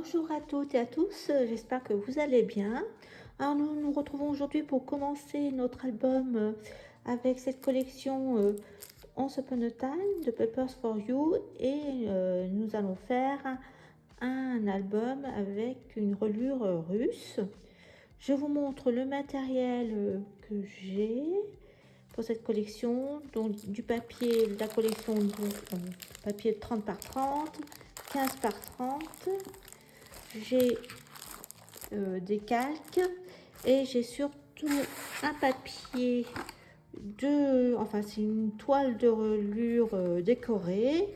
Bonjour à toutes et à tous, j'espère que vous allez bien. Alors nous nous retrouvons aujourd'hui pour commencer notre album avec cette collection Once Upon a Time de Papers for You et nous allons faire un album avec une reliure russe. Je vous montre le matériel que j'ai pour cette collection, donc du papier de la collection, papier 30 par 30, 15 par 30. J'ai des calques et j'ai surtout un papier c'est une toile de reliure décorée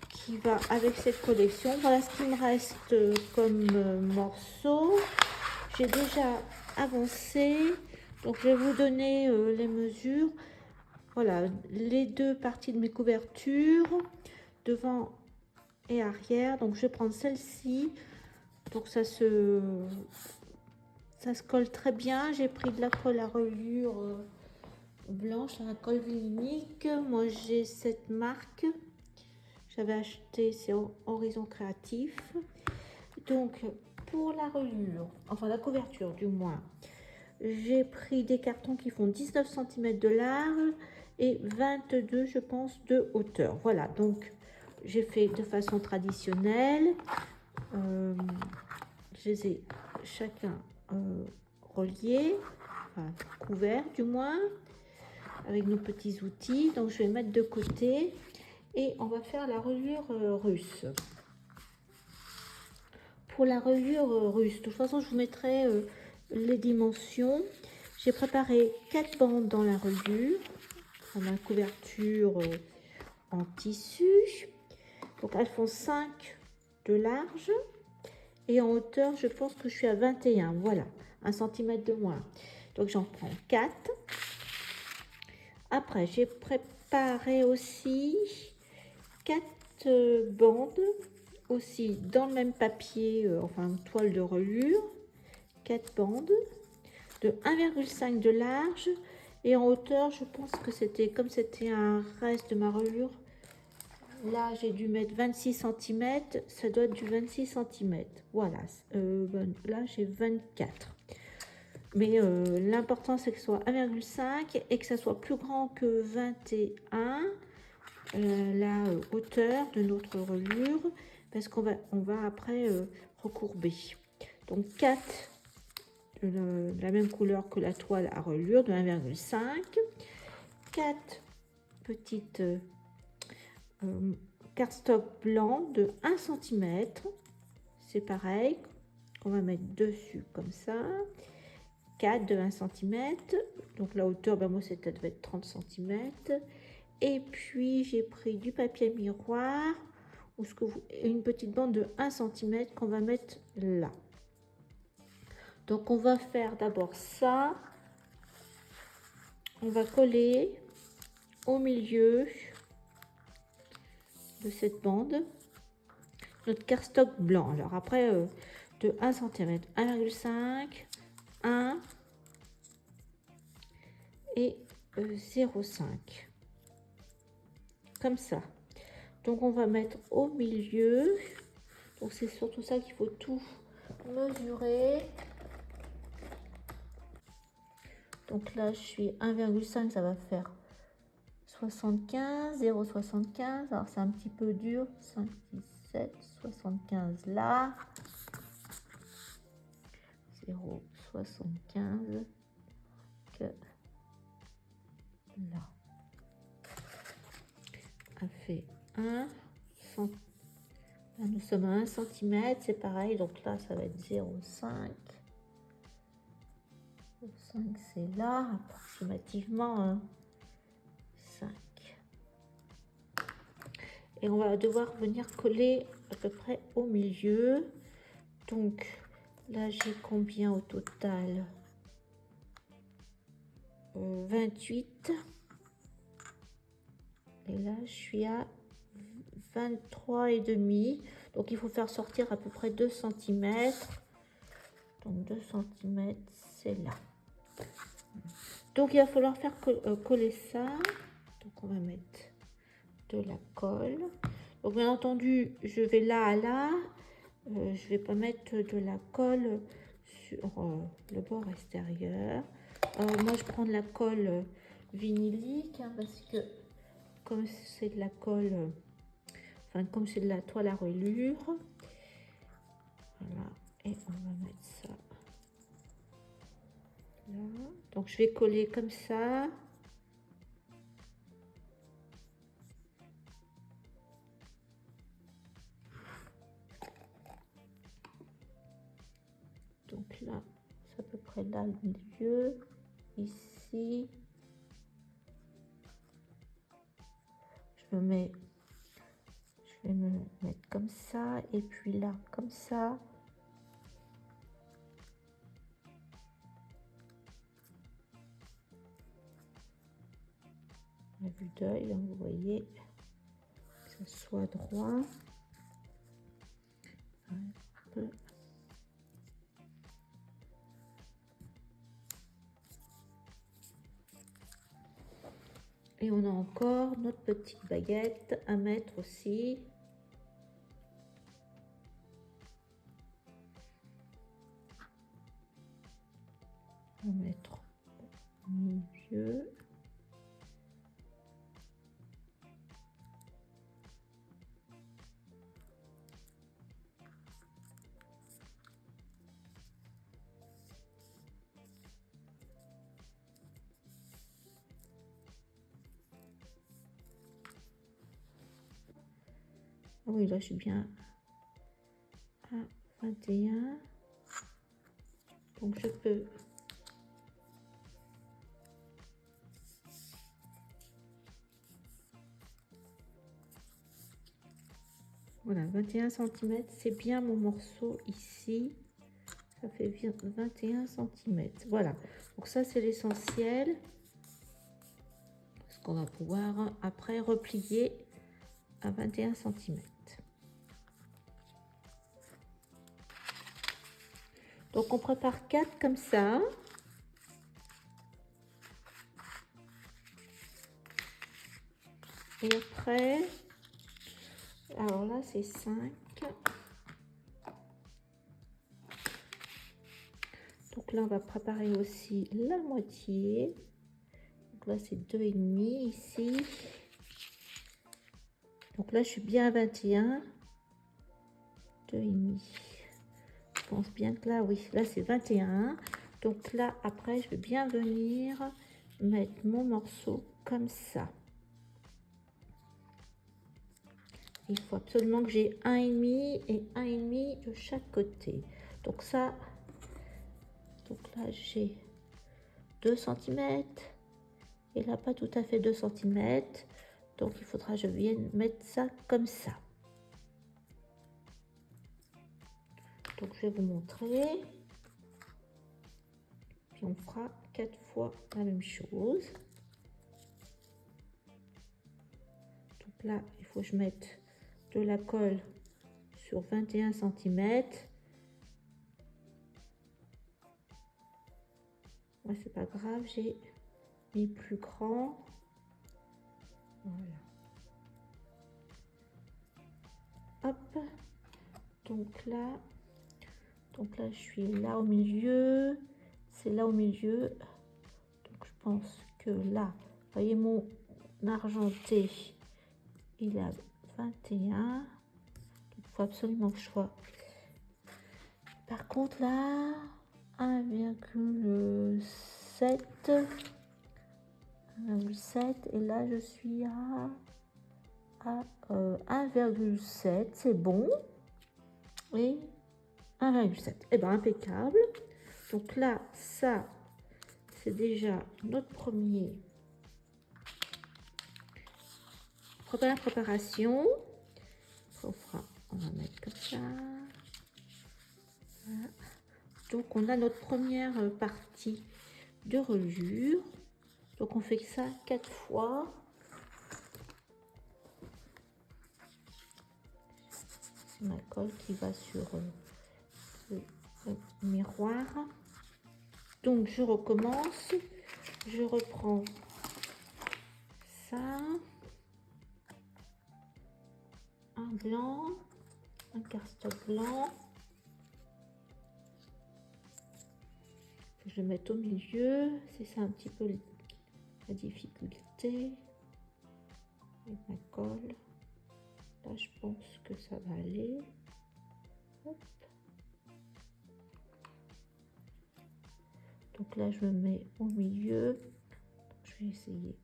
qui va avec cette collection. Voilà ce qu'il me reste comme morceau. J'ai déjà avancé, donc je vais vous donner les mesures. Voilà les deux parties de mes couvertures, devant et arrière. Donc je vais prendre celle-ci, donc ça se colle très bien. J'ai pris de la colle à reliure blanche, la colle unique. Moi j'ai cette marque, j'avais acheté, c'est Horizon Créatif. Donc pour la reliure, enfin la couverture du moins, j'ai pris des cartons qui font 19 cm de large et 22 je pense de hauteur. Voilà, donc j'ai fait de façon traditionnelle. Je les ai chacun reliés, enfin couverts du moins, avec nos petits outils. Donc je vais mettre de côté et on va faire la reliure russe. Pour la reliure russe, de toute façon je vous mettrai les dimensions. J'ai préparé 4 bandes dans la reliure, on a une couverture en tissu. Donc elles font 5 de large et en hauteur je pense que je suis à 21, voilà, 1 cm de moins. Donc j'en prends 4. Après j'ai préparé aussi 4 bandes aussi dans le même papier, enfin toile de reliure, 4 bandes de 1,5 de large et en hauteur je pense que c'était, comme c'était un reste de ma reliure, là j'ai dû mettre 26 cm, ça doit être du 26 cm, voilà. Là j'ai 24, mais l'important c'est que ce soit 1,5 et que ça soit plus grand que 21, la hauteur de notre reliure, parce qu'on va après recourber. Donc 4 de la même couleur que la toile à reliure de 1,5, 4 petites cardstock blanc de 1 cm, c'est pareil, on va mettre dessus comme ça, 4 de 1 cm, donc la hauteur, moi c'était devait être 30 cm. Et puis j'ai pris du papier miroir ou une petite bande de 1 cm qu'on va mettre là. Donc on va faire d'abord ça, on va coller au milieu de cette bande notre cardstock blanc. Alors après de 1 cm, 1,5, 1 et 0,5, comme ça. Donc on va mettre au milieu, donc c'est surtout ça qu'il faut tout mesurer. Donc là je suis 1,5, ça va faire 75, 0,75, alors c'est un petit peu dur, 5, 17, 75 là, 0,75 que là. A fait 1 cm. Là, nous sommes à 1 cm, c'est pareil, donc là ça va être 0,5. 0,5 c'est là, approximativement 5. Et on va devoir venir coller à peu près au milieu. Donc là j'ai combien au total? 28. Et là je suis à 23,5. Donc il faut faire sortir à peu près 2 cm. Donc 2 cm c'est là. Donc il va falloir faire coller ça. Donc on va mettre de la colle. Donc bien entendu je vais là à là je vais pas mettre de la colle sur le bord extérieur. Moi, je prends de la colle vinylique hein, parce que comme c'est de la colle, enfin comme c'est de la toile à reliure, voilà. Et on va mettre ça là. Donc je vais coller comme ça. Donc là, c'est à peu près là le milieu, ici. Je vais me mettre comme ça, et puis là, comme ça. À vue d'œil, vous voyez, que ça soit droit. Un peu. Et on a encore notre petite baguette à mettre aussi. On va mettre au milieu. Ah oui, là je suis bien à 21. Donc je peux voilà, 21 cm, c'est bien mon morceau ici. Ça fait 21 cm. Voilà, donc ça c'est l'essentiel. Ce qu'on va pouvoir après replier à 21 cm. Donc on prépare 4 comme ça. Et après, alors là c'est 5. Donc là on va préparer aussi la moitié. Donc là c'est 2,5 ici. Donc là je suis bien à 21. 2,5. Je pense bien que là, oui, là c'est 21. Donc là, après, je vais bien venir mettre mon morceau comme ça. Il faut absolument que j'ai 1,5 et 1,5 de chaque côté. Donc ça, donc là j'ai 2 cm. Et là, pas tout à fait 2 cm. Donc il faudra que je vienne mettre ça comme ça. Donc je vais vous montrer. Puis on fera 4 fois la même chose. Donc là, il faut que je mette de la colle sur 21 cm. Moi, c'est pas grave, j'ai mis plus grand. Voilà. Hop. Donc là, je suis là au milieu. C'est là au milieu. Donc je pense que là, vous voyez mon argenté, il a 21. Il faut absolument que je sois. Par contre là, 1,7. 1,7 et là je suis à 1,7, c'est bon. Et 1,7, et bien impeccable. Donc là, ça, c'est déjà notre première préparation. On va mettre comme ça. Voilà. Donc on a notre première partie de reliure. Donc on fait ça 4 fois. C'est ma colle qui va sur le miroir. Donc je recommence. Je reprends ça. Un blanc. un cardstock blanc que je vais mettre au milieu. C'est ça un petit peu la difficulté avec ma colle. Là je pense que ça va aller. Hop. Donc là je me mets au milieu. Je vais essayer.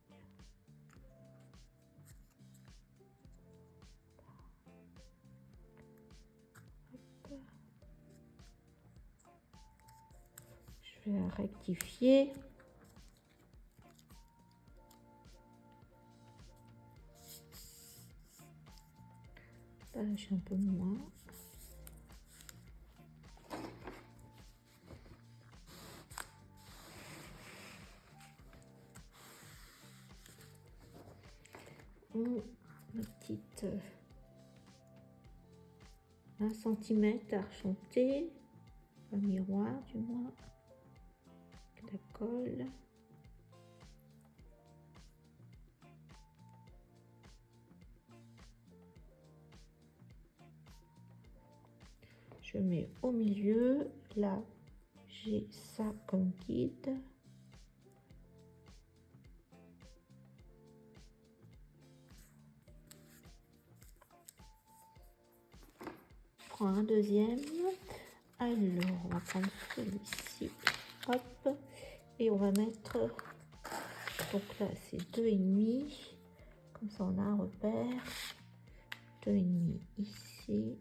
Hop. Je vais rectifier. Là j'ai un peu moins. Ma petite 1 cm argenté, un miroir du moins, avec la colle. Je mets au milieu, là j'ai ça comme guide. Un deuxième. Alors on va prendre celui-ci, hop, et on va mettre, donc là c'est 2,5, comme ça on a un repère. 2,5 ici.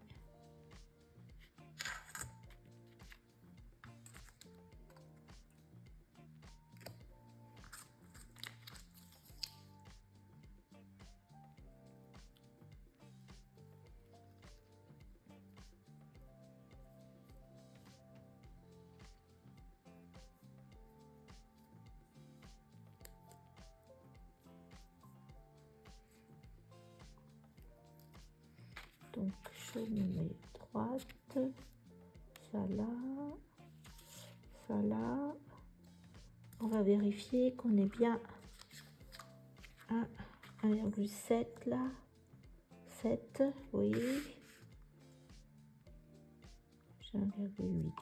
Donc je mets droite, ça là, ça là. On va vérifier qu'on est bien à 1,7 là. 7, oui. J'ai 1,8. Donc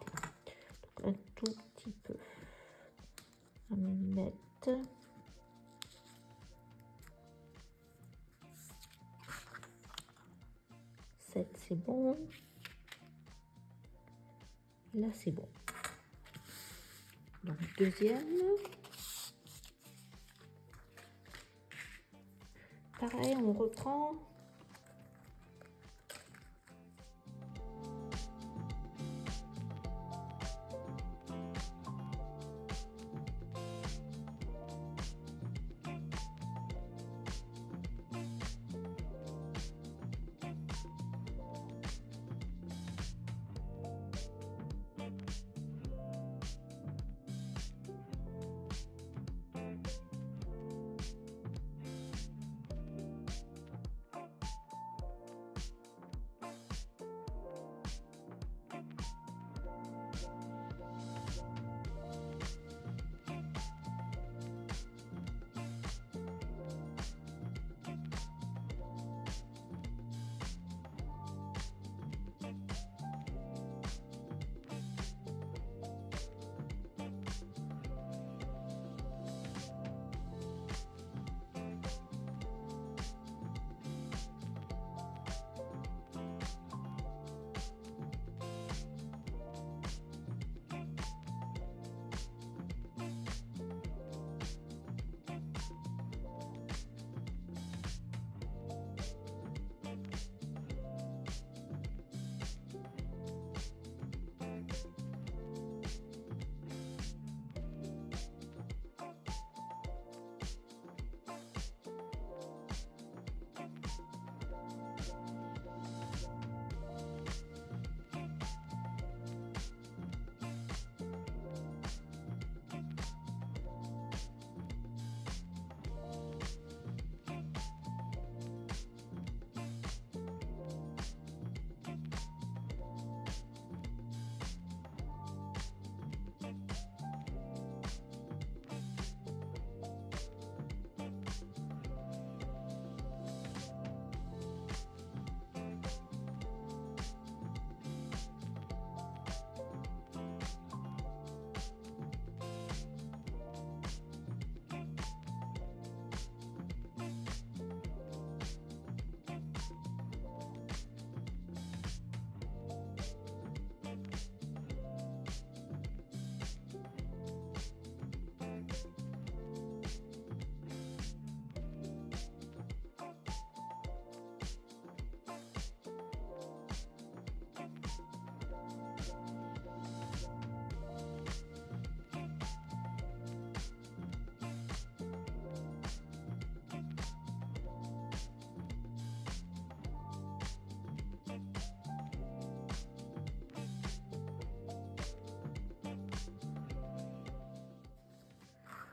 un tout petit peu. 1 mm. 7 c'est bon. Là c'est bon. Donc deuxième. Pareil, on reprend.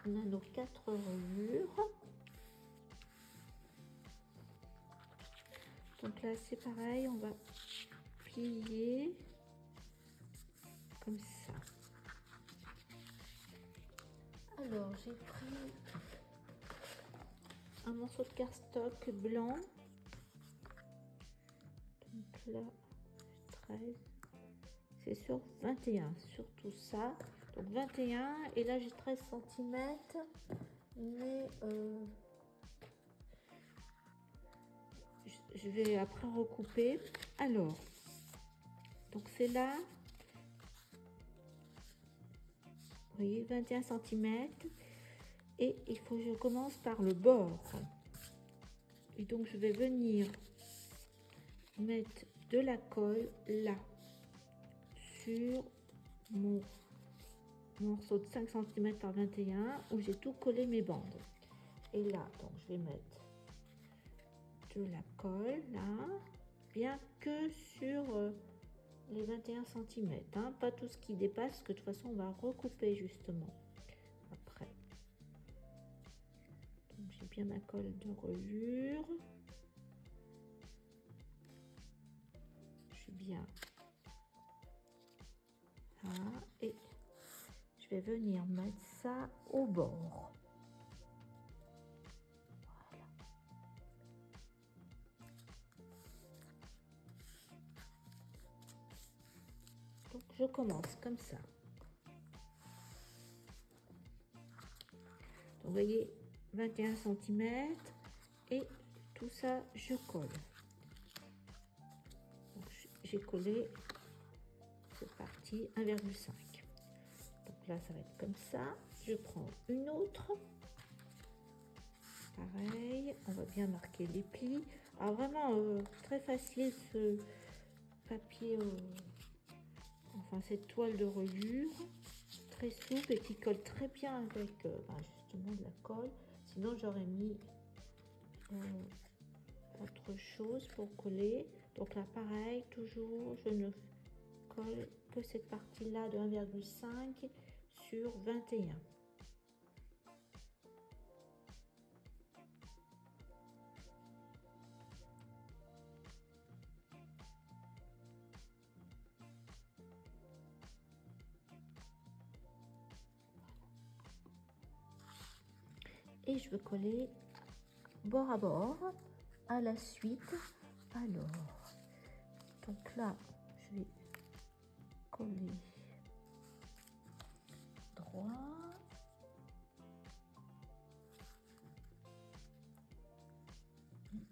On a nos 4 reliures. Donc là, c'est pareil, on va plier comme ça. Alors, j'ai pris un morceau de cardstock blanc. Donc là, 13. C'est sur 21, sur tout ça. Donc 21, et là j'ai 13 cm. Mais je vais après recouper. Alors, donc c'est là. Vous voyez, 21 cm. Et il faut que je commence par le bord. Et donc je vais venir mettre de la colle là, sur mon morceau de 5 cm par 21 où j'ai tout collé mes bandes. Et là, donc je vais mettre de la colle là, bien que sur les 21 cm, hein, pas tout ce qui dépasse, parce que de toute façon on va recouper justement après. Donc j'ai bien ma colle de reliure. Je suis bien là et je vais venir mettre ça au bord. Voilà. Donc je commence comme ça. Donc vous voyez, 21 cm et tout ça je colle. J'ai collé cette partie 1,5. Donc là ça va être comme ça. Je prends une autre. Pareil, on va bien marquer les plis. Alors vraiment très facile ce papier, enfin cette toile de reliure, très souple et qui colle très bien avec justement de la colle. Sinon j'aurais mis autre chose pour coller. Donc là pareil, toujours je ne colle que cette partie là de 1,5 sur 21. Et je veux coller bord à bord à la suite. Alors, donc là, je vais coller droit.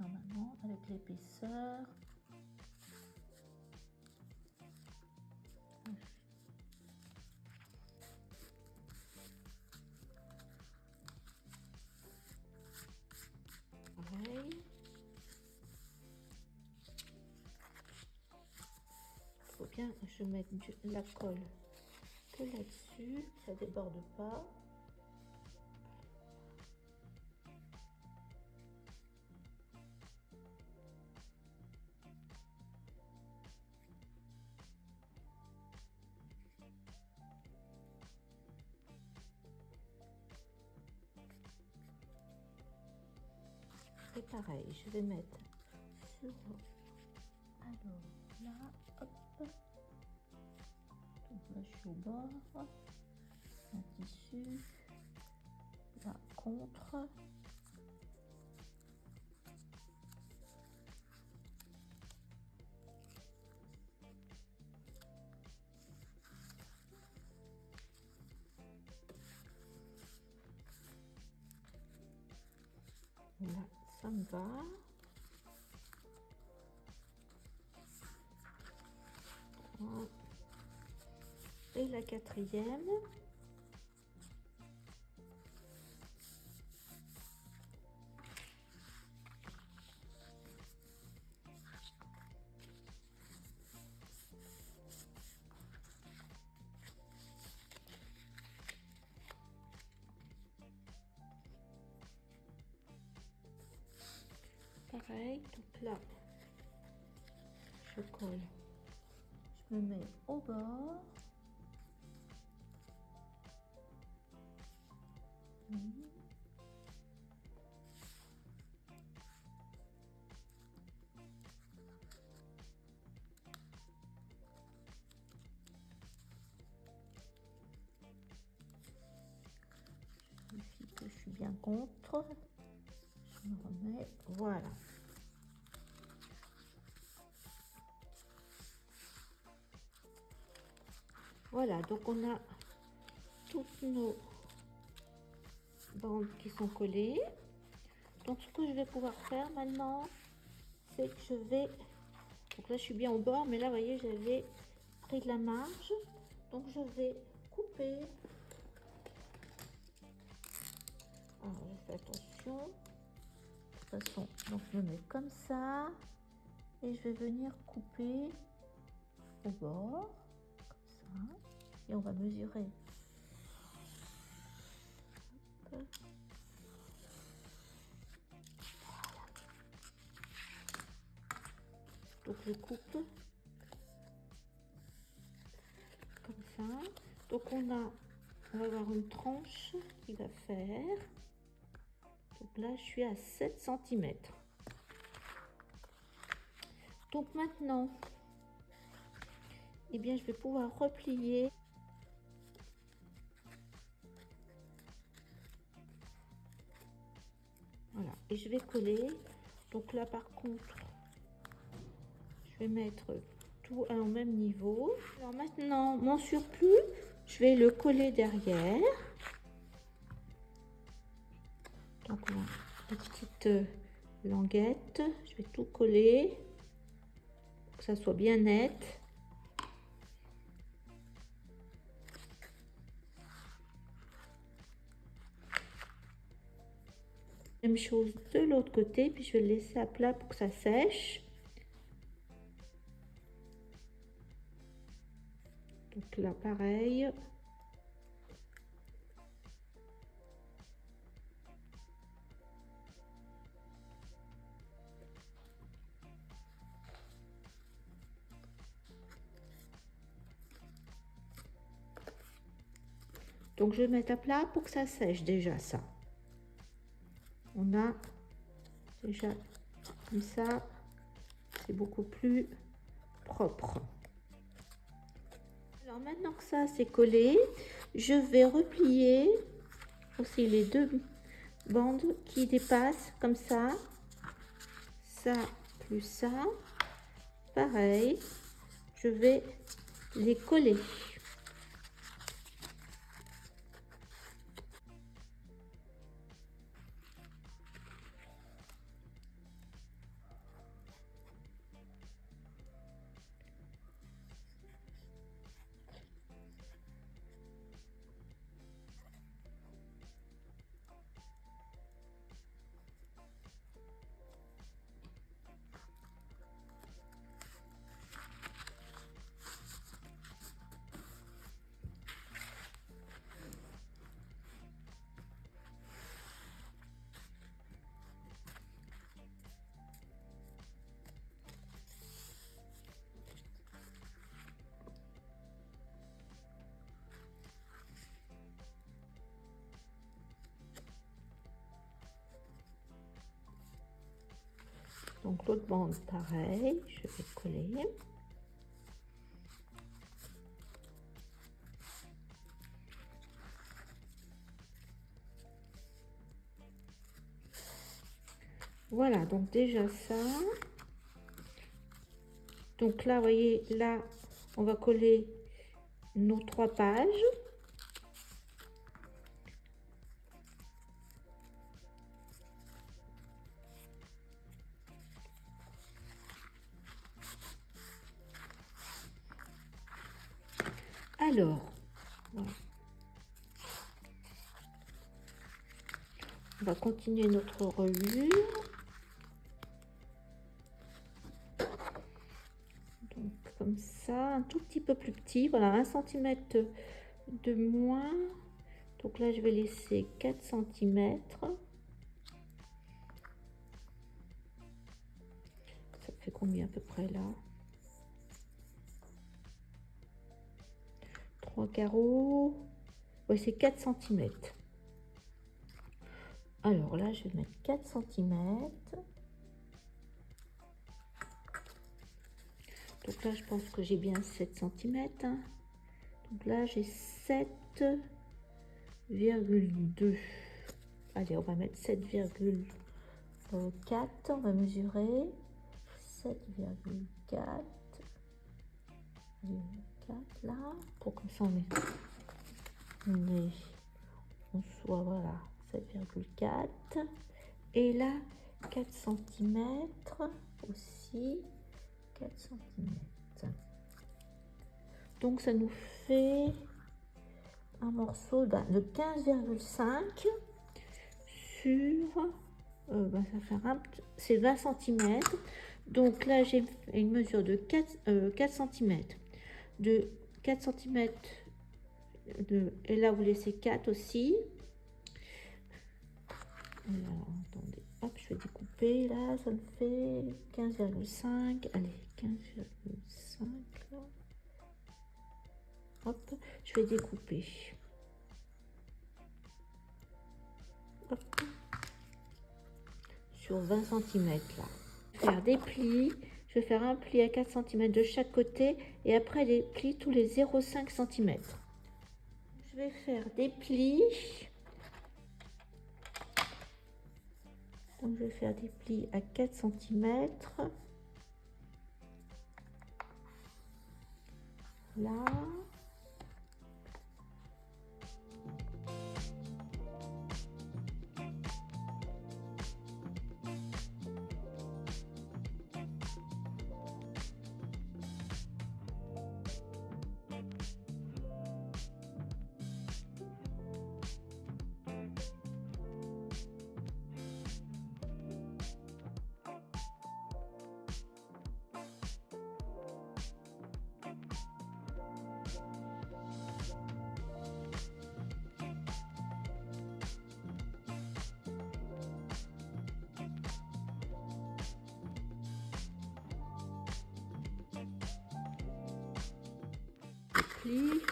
Normalement, avec l'épaisseur. Pareil. Il faut bien que je mette la colle que là-dessus, que ça déborde pas. Et pareil, je vais mettre sur, alors là, hop, donc là je suis au bord, un tissu, là contre, là ça me va. Et la quatrième. Pareil, donc là, je colle, je me mets au bord. Vérifie que je suis bien contre. Je me remets, voilà. Voilà, donc on a toutes nos bandes qui sont collées. Donc ce que je vais pouvoir faire maintenant, c'est que je vais, donc là je suis bien au bord, mais là vous voyez j'avais pris de la marge, donc je vais couper. Alors je fais attention, de toute façon, donc je me mets comme ça et je vais venir couper au bord, comme ça, et on va mesurer. Hop. Donc je coupe comme ça. Donc on va avoir une tranche qui va faire. Donc là je suis à 7 cm. Donc maintenant, eh bien je vais pouvoir replier. Voilà, et je vais coller. Donc là par contre, je vais mettre tout au même niveau. Alors maintenant, mon surplus, je vais le coller derrière. Donc on a une petite languette. Je vais tout coller pour que ça soit bien net. Même chose de l'autre côté, puis je vais le laisser à plat pour que ça sèche. Donc là pareil. Donc je vais mettre à plat pour que ça sèche déjà ça. On a déjà comme ça, c'est beaucoup plus propre. Alors maintenant que ça c'est collé, je vais replier aussi les deux bandes qui dépassent comme ça plus ça. Pareil, je vais les coller. Donc l'autre bande pareil, je vais coller. Voilà, donc déjà ça. Donc là, vous voyez, là, on va coller nos 3 pages. Alors, voilà. On va continuer notre reliure. Donc comme ça, un tout petit peu plus petit, voilà, 1 cm de moins. Donc là, je vais laisser 4 cm. Ça fait combien à peu près là? 3 carreaux. Oui, c'est 4 cm. Alors là, je vais mettre 4 cm. Donc là, je pense que j'ai bien 7 cm. Donc là, j'ai 7,2. Allez, on va mettre 7,4. On va mesurer 7,4. Là, pour comme ça on soit voilà 7,4. Et là, 4 cm aussi. 4 cm. Donc ça nous fait un morceau de 15,5 sur ça fait c'est 20 cm. Donc là j'ai une mesure de 4 cm, de 4 cm et là vous laissez 4 aussi. Alors, attendez, hop, je vais découper là, ça me fait 15,5. Allez, 15,5 là. Hop, je vais découper. Hop. Sur 20 cm là. Faire des plis. Je vais faire un pli à 4 cm de chaque côté et après des plis tous les 0,5 cm. Je vais faire des plis. Donc je vais faire des plis à 4 cm. Là. Plis.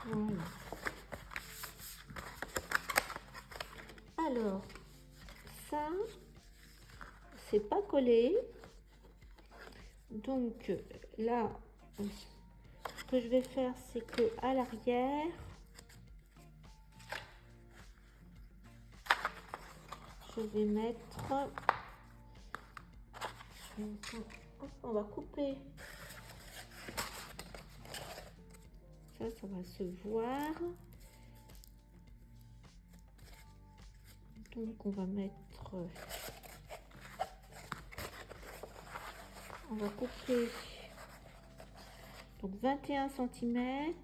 Voilà. Alors, ça, c'est pas collé. Donc là, ce que je vais faire, c'est que à l'arrière, je vais mettre. Hop, on va couper. Ça va se voir. Donc on va mettre. On va couper donc 21 cm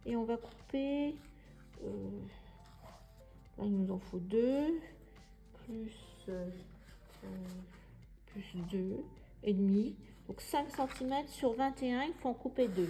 et on va couper. Là, il nous en faut 2 plus 2 et demi, donc 5 cm sur 21, il faut en couper 2.